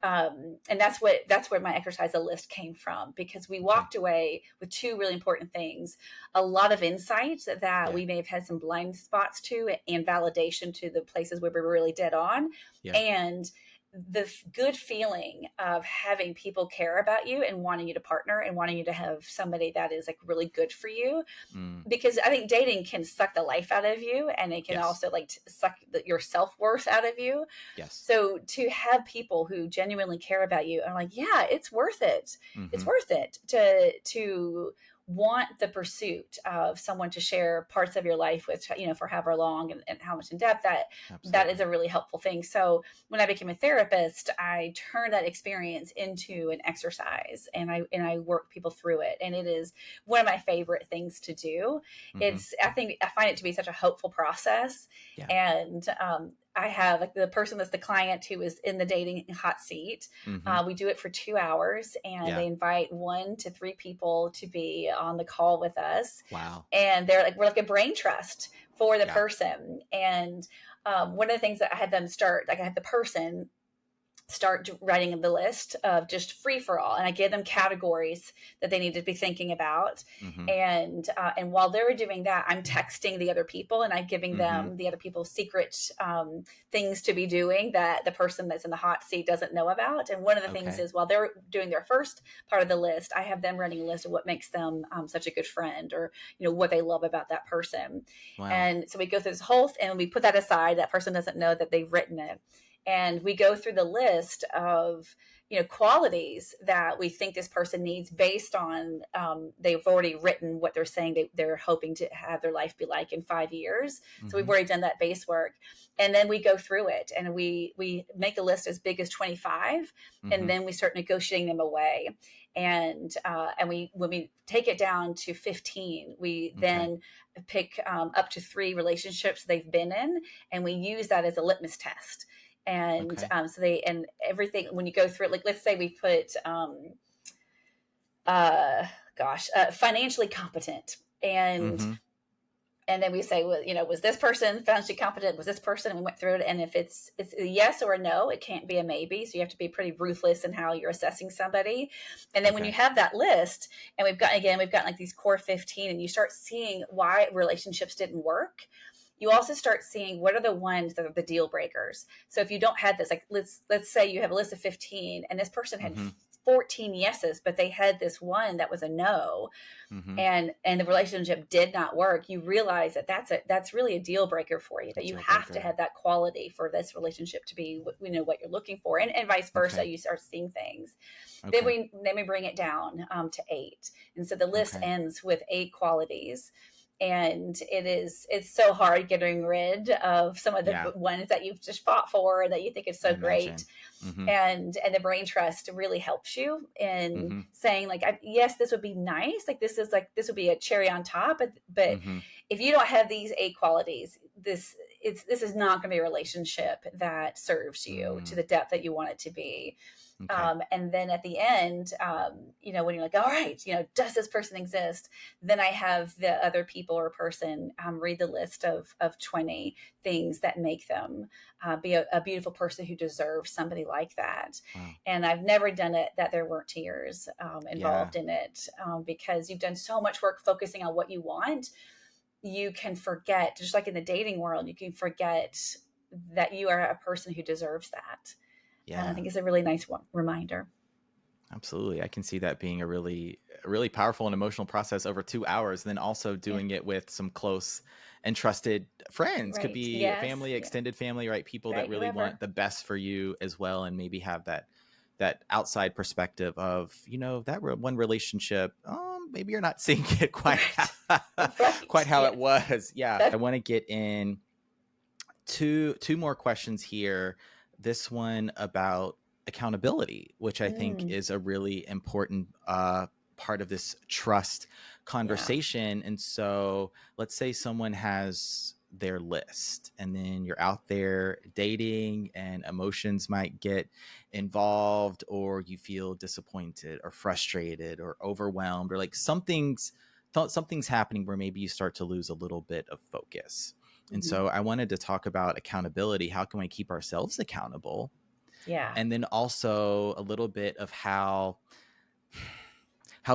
and that's where my exercise list came from, because we Okay. walked away with 2 really important things: a lot of insights that Yeah. we may have had some blind spots to, and validation to the places where we were really dead on, Yeah. and the good feeling of having people care about you and wanting you to partner and wanting you to have somebody that is like really good for you. Mm. Because I think dating can suck the life out of you, and it can Yes. also like suck your self-worth out of you. Yes. So to have people who genuinely care about you and are like, yeah, it's worth it. It's Mm-hmm. worth it to want the pursuit of someone to share parts of your life with, for however long and how much in depth, that is Absolutely. a really helpful thing. So when I became a therapist, I turned that experience into an exercise, and I work people through it. And it is one of my favorite things to do. Mm-hmm. I find it to be such a hopeful process. Yeah. And I have like the person that's the client who is in the dating hot seat. Mm-hmm. We do it for 2 hours, and Yeah. they invite 1 to 3 people to be on the call with us. Wow. And we're like a brain trust for the Yeah. person. And one of the things that I had them start, like I had the person start writing the list of just free for all, and I give them categories that they need to be thinking about. Mm-hmm. And while they're doing that, I'm texting the other people, and I'm giving Mm-hmm. them the other people's secret things to be doing that the person that's in the hot seat doesn't know about. And one of the things Okay. is, while they're doing their first part of the list, I have them running a list of what makes them such a good friend, or what they love about that person. Wow. And so we go through this whole and we put that aside. That person doesn't know that they've written it, and we go through the list of qualities that we think this person needs based on they've already written what they're saying they're hoping to have their life be like in 5 years. So Mm-hmm. we've already done that base work, and then we go through it, and we make a list as big as 25, Mm-hmm. and then we start negotiating them away. And we when we take it down to 15, we Okay. then pick up to 3 relationships they've been in, and we use that as a litmus test. And Okay. so and everything, when you go through it, like let's say we put financially competent, and Mm-hmm. then we say, well, was this person financially competent? Was this person? And we went through it, and if it's a yes or a no, it can't be a maybe. So you have to be pretty ruthless in how you're assessing somebody. And then when you have that list, and we've got like these core 15, and you start seeing why relationships didn't work. You also start seeing what are the ones that are the deal breakers. So if you don't have this, like let's say you have a list of 15, and this person had Mm-hmm. 14 yeses, but they had this one that was a no, Mm-hmm. and the relationship did not work. You realize that that's really a deal breaker for you, that you Deal have to breaker. have that quality for this relationship to be what you're looking for, and vice versa. Okay. You start seeing things. Okay. Then we bring it down to 8, and so the list Okay. ends with 8 qualities. And it's so hard getting rid of some of the Yeah. ones that you've just fought for, that you think is so I imagine. great. Mm-hmm. And the brain trust really helps you in Mm-hmm. saying like, yes, this would be nice, like this would be a cherry on top, but Mm-hmm. if you don't have these 8 qualities, this is not going to be a relationship that serves you to the depth that you want it to be. Okay. And then at the end, when you're like, all right, does this person exist? Then I have the other people or person read the list of 20 things that make them be a beautiful person who deserves somebody like that. Wow. And I've never done it that there weren't tears involved Yeah. in it, because you've done so much work focusing on what you want. You can forget, just like in the dating world, you can forget that you are a person who deserves that. And I Yeah. think it's a really nice reminder. Absolutely. I can see that being a really powerful and emotional process over 2 hours. Then also doing it with some close and trusted friends, could Right. be Yes. family, Yeah. extended family, right? People that Right. really Whoever. want the best for you as well. And maybe have that outside perspective of, that one relationship, maybe you're not seeing it quite, Right. quite how Yes. it was. Yeah. I want to get in two more questions here. This one about accountability, which I think is a really important part of this trust conversation. And so let's say someone has their list, and then you're out there dating and emotions might get involved, or you feel disappointed or frustrated or overwhelmed, or like something's happening where maybe you start to lose a little bit of focus. And Mhm. so I wanted to talk about accountability. How can we keep ourselves accountable? Yeah. And then also a little bit of how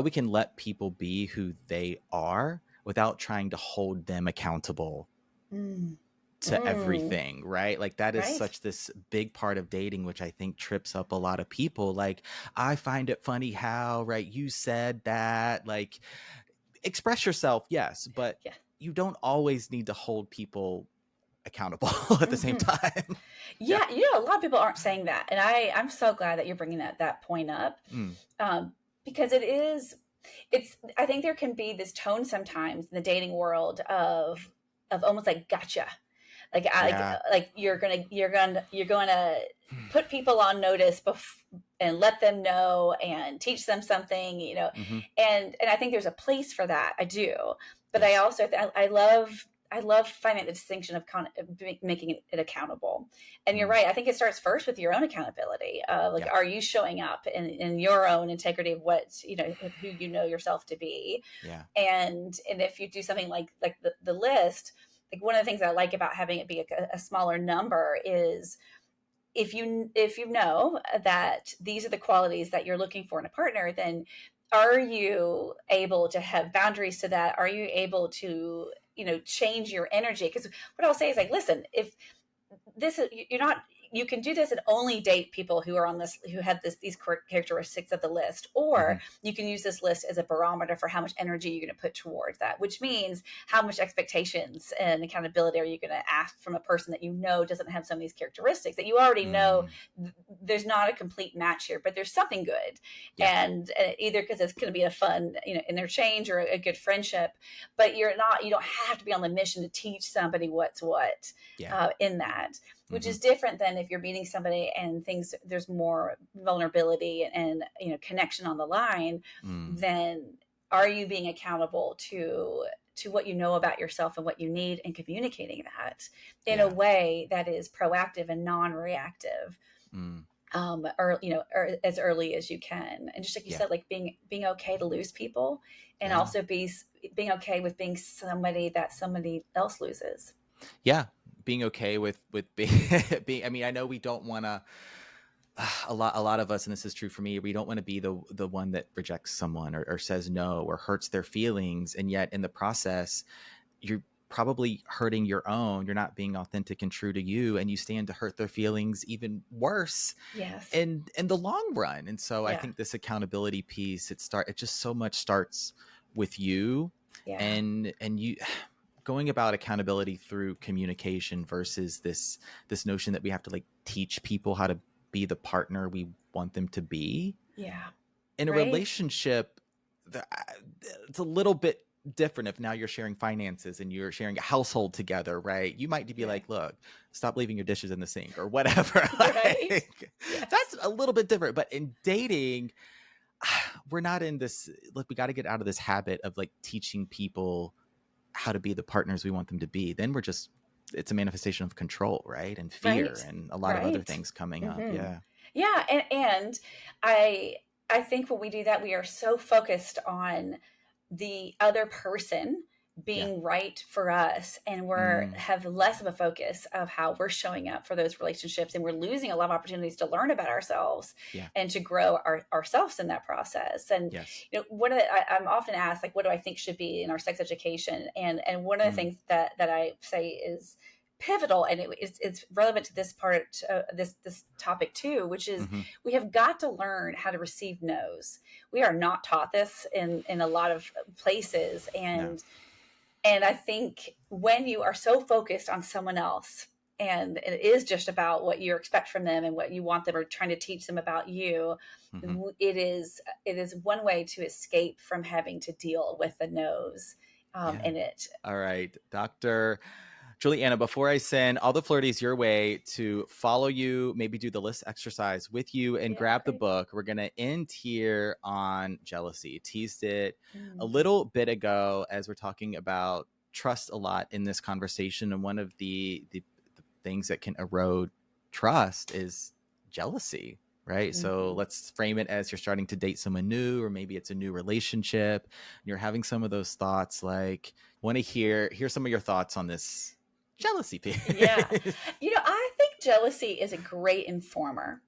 we can let people be who they are without trying to hold them accountable Mm. to Mm. everything, right? Like that is Right. such this big part of dating, which I think trips up a lot of people. Like, I find it funny how, right, you said that, like, express yourself, yes, but Yeah. you don't always need to hold people accountable at the same Mhm. time. Yeah. Yeah, a lot of people aren't saying that, and I'm so glad that you're bringing that point up, Mm, um, because it's. I think there can be this tone sometimes in the dating world of almost like gotcha, yeah. like you're gonna put people on notice and let them know and teach them something, Mm-hmm. and I think there's a place for that. I do, but I Yes. also I love finding the distinction of making it accountable. And you're Mm, right. I think it starts first with your own accountability. Like, yeah. are you showing up in your own integrity of what, with who you know yourself to be? Yeah. And if you do something like the list, like one of the things I like about having it be a smaller number is if you know that these are the qualities that you're looking for in a partner, then are you able to have boundaries to that? Are you able to change your energy? Because what I'll say is, like, listen, if this is you're not you can do this and only date people who are on this who have these characteristics of the list, Mm-hmm. or you can use this list as a barometer for how much energy you're going to put towards that, which means how much expectations and accountability are you going to ask from a person that doesn't have some of these characteristics that you already know. Mm, There's not a complete match here, but there's something good, yeah. and either because it's going to be a fun interchange or a good friendship, but you don't have to be on the mission to teach somebody what's what Yeah. in that, which Mm-hmm. is different than if you're meeting somebody and there's more vulnerability and connection on the line. Mm, Then are you being accountable to what you know about yourself and what you need, and communicating that in a yeah. way that is proactive and non-reactive, Mm, or as early as you can, and just like you yeah. said, like being okay to lose people, and Yeah. also being okay with being somebody that somebody else loses. Yeah. Being okay with being being, I mean, I know we don't want to, a lot of us, and this is true for me, we don't want to be the one that rejects someone, or says no or hurts their feelings, and yet in the process you're probably hurting your own. You're not being authentic and true to you, and you stand to hurt their feelings even worse Yes. in the long run. And so I Yeah. think this accountability piece, it just so much starts with you, Yeah. and you going about accountability through communication versus this notion that we have to like teach people how to be the partner we want them to be Yeah. in a Right. relationship. the- it's a little bit different if now you're sharing finances and you're sharing a household together, right? You might be Yeah. like, look, stop leaving your dishes in the sink or whatever. Right. Like, Yes. that's a little bit different. But in dating, we're not in this, like, we got to get out of this habit of like teaching people how to be the partners we want them to be. Then it's a manifestation of control, right? And fear Right. and a lot of other Right. things coming up. Hmm. Yeah. Yeah. And I think when we do that, we are so focused on the other person Yeah. being right for us, and we're Mm, have less of a focus of how we're showing up for those relationships, and we're losing a lot of opportunities to learn about ourselves yeah. and to grow ourselves in that process. And Yes. I'm often asked, like, what do I think should be in our sex education, and one of the Mm, things that I say is pivotal, and it's relevant to this part, this topic too, which is hmm. we have got to learn how to receive no's. We are not taught this in a lot of places, No. and I think when you are so focused on someone else, and it is just about what you expect from them and what you want them or trying to teach them about you, Hmm. it is one way to escape from having to deal with the no's Yeah. in it. All right, Dr. Juliana, before I send all the flirties your way to follow you, maybe do the list exercise with you and Yeah, grab the great. book, we're going to end here on jealousy. Teased it a Mm, little bit ago as we're talking about trust a lot in this conversation. And one of the things that can erode trust is jealousy, right? So let's frame it as you're starting to date someone new, or maybe it's a new relationship. And you're having some of those thoughts, like, want to hear some of your thoughts on this jealousy piece. Yeah. I think jealousy is a great informer.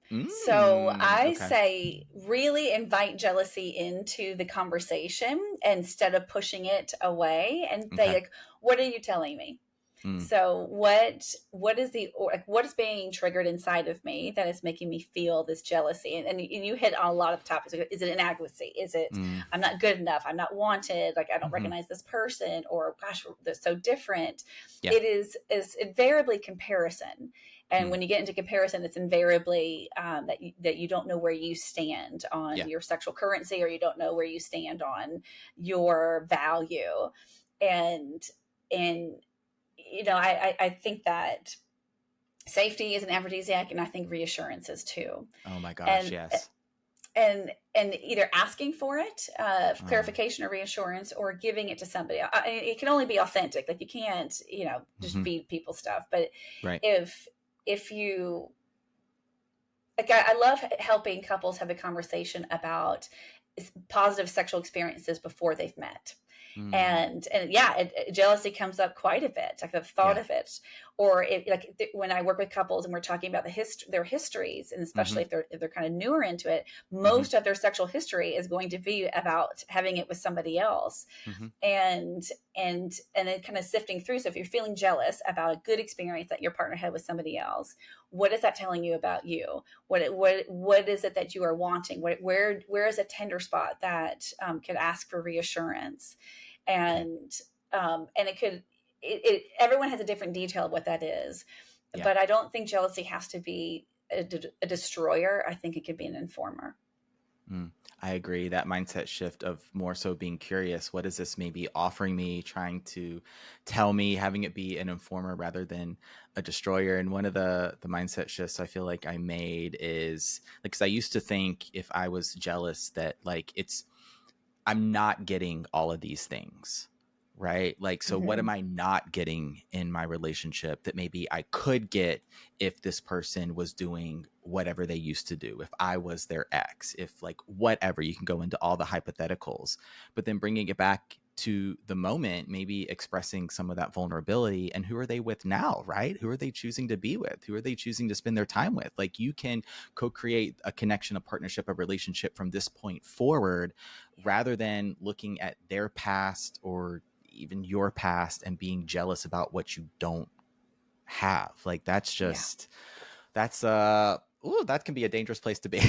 So I say really invite jealousy into the conversation instead of pushing it away, and say, like, what are you telling me? So what is being triggered inside of me that is making me feel this jealousy? And you hit on a lot of the topics. Is it inadequacy? Is it I'm not good enough? I'm not wanted? Like, I don't recognize this person, or gosh, they're so different. Yeah. It is invariably comparison. And when you get into comparison, it's invariably that you don't know where you stand on your sexual currency, or you don't know where you stand on your value. And I think that safety is an aphrodisiac, and I think reassurance is too. Oh my gosh, yes. And either asking for it, clarification or reassurance, or giving it to somebody. It can only be authentic. Like, you can't, just feed people stuff. But if you, like, I love helping couples have a conversation about positive sexual experiences before they've met. And jealousy comes up quite a bit, like the thought of it, or when I work with couples and we're talking about their histories, and especially if they're kind of newer into it, most of their sexual history is going to be about having it with somebody else, and then kind of sifting through. So if you're feeling jealous about a good experience that your partner had with somebody else, what is that telling you about you? What is it that you are wanting? Where is a tender spot that could ask for reassurance? And everyone has a different detail of what that is, but I don't think jealousy has to be a destroyer. I think it could be an informer. I agree. That mindset shift of more so being curious. What is this maybe offering me, trying to tell me, having it be an informer rather than a destroyer? And one of the mindset shifts I feel like I made is, like, 'cause I used to think if I was jealous that, like, I'm not getting all of these things, right? Like, so what am I not getting in my relationship that maybe I could get if this person was doing whatever they used to do, if I was their ex, if, like, whatever, you can go into all the hypotheticals, but then bringing it back to the moment, maybe expressing some of that vulnerability. And who are they with now, right? Who are they choosing to be with? Who are they choosing to spend their time with? Like, you can co-create a connection, a partnership, a relationship from this point forward, rather than looking at their past or even your past and being jealous about what you don't have. Like, that's just, that can be a dangerous place to be.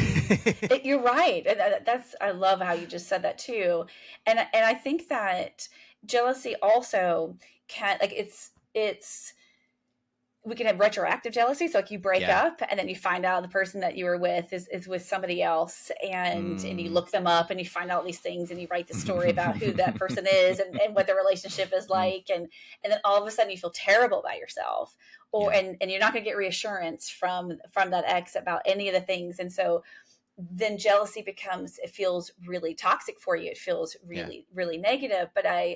You're right. I love how you just said that too. And I think that jealousy also can, like, we can have retroactive jealousy. So, like, you break up and then you find out the person that you were with is with somebody else, and you look them up and you find out these things, and you write the story about who that person is and what their relationship is like. And then all of a sudden you feel terrible about yourself, and you're not going to get reassurance from that ex about any of the things. And so then jealousy it feels really toxic for you. It feels really, really negative. But I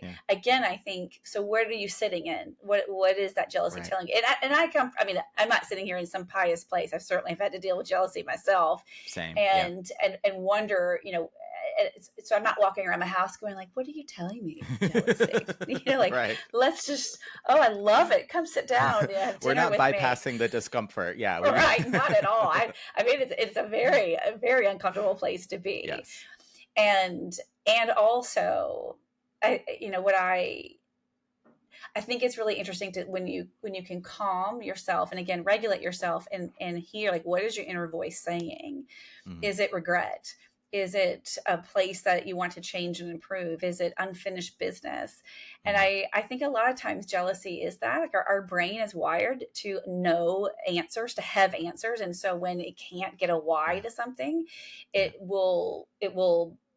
think, so where are you sitting in? What is that jealousy telling you? I'm not sitting here in some pious place. I've certainly had to deal with jealousy myself. Same. And wonder, so I'm not walking around my house going, like, what are you telling me? Jealousy. Let's just, I love it. Come sit down. We're not bypassing the discomfort. Yeah. Right. Not at all. I mean, it's a very, very uncomfortable place to be. Yes. And also, I think it's really interesting to when you can calm yourself and, again, regulate yourself and hear, like, what is your inner voice saying? Is it regret? Is it a place that you want to change and improve? Is it unfinished business? And I think a lot of times jealousy is that, like, our brain is wired to know answers, to have answers. And so when it can't get a why to something, it will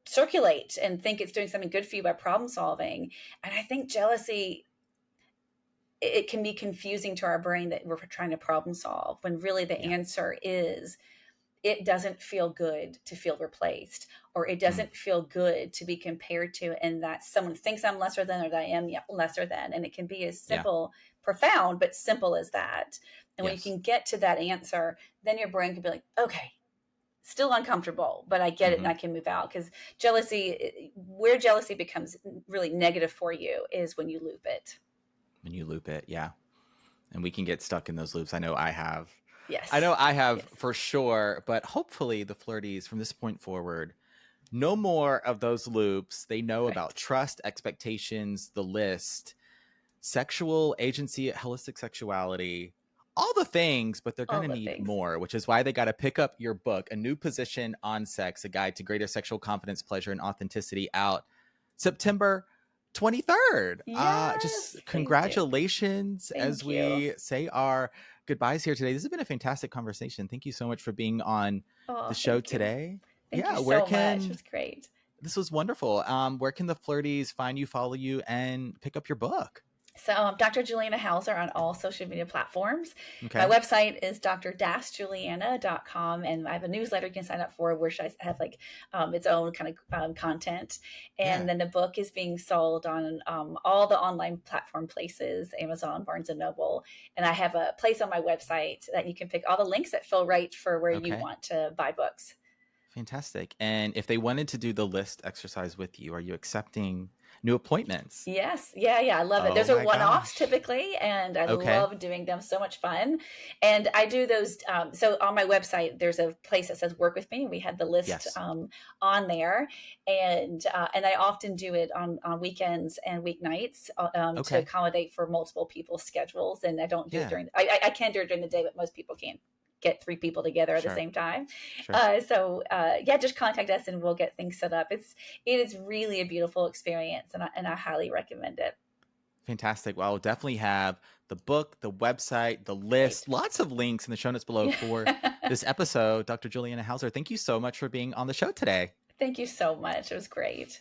circulate and think it's doing something good for you by problem solving. And I think jealousy, it can be confusing to our brain that we're trying to problem solve, when really the answer is, it doesn't feel good to feel replaced. or it Mm, doesn't feel good to be compared to, and that someone thinks I'm lesser than, or that I am lesser than. And it can be as yeah. simple, profound, but simple as that. And when you Yes. can get to that answer, then your brain can be like, okay, still uncomfortable, but I get it and Hmm. I can move out. Because jealousy, where jealousy becomes really negative for you is when you loop it. When you loop it, yeah. And we can get stuck in those loops. I know I have. I Yes. know I have Yes. for sure, but hopefully the flirties from this point forward, no more of those loops. They know about Right. trust, expectations, the list, sexual agency, holistic sexuality, all the things, but they're going All to the need things. more, which is why they got to pick up your book, A New Position on Sex, A Guide to Greater Sexual Confidence, Pleasure, and Authenticity, out September 23rd. Just Yes, please do. congratulations as Thank you. we say our goodbyes here today. This has been a fantastic conversation. Thank you so much for being on the Oh, show thank you. today. Thank you Yeah, where so much. It can was great. this was wonderful. Where can the flirties find you, follow you, and pick up your book? So I'm Dr. Juliana Hauser on all social media platforms. My Okay. website is dr-juliana.com, and I have a newsletter you can sign up for, where I have like its own kind of content. Yeah. And then the book is being sold on all the online platform places, Amazon, Barnes and Noble. And I have a place on my website that you can pick all the links that feel right for where you Okay. want to buy books. Fantastic. And if they wanted to do the list exercise with you, are you accepting new appointments? Yes. Yeah. Yeah. I love it. Oh Those are my one offs gosh. typically, and I Okay. love doing them. So much fun. And I do those. So on my website, there's a place that says work with me. We had the list Yes. on there. And I often do it on weekends and weeknights to Okay. accommodate for multiple people's schedules. And I don't do it Yeah. during, I can do it during the day, but most people can't get three people together at the Sure. same time. Sure. Yeah, just contact us and we'll get things set up. It is really a beautiful experience, and I highly recommend it. Fantastic. Well, I'll definitely have the book, the website, the Great. list, lots of links in the show notes below Yeah. for this episode. Dr. Juliana Hauser, thank you so much for being on the show today. Thank you so much. It was great.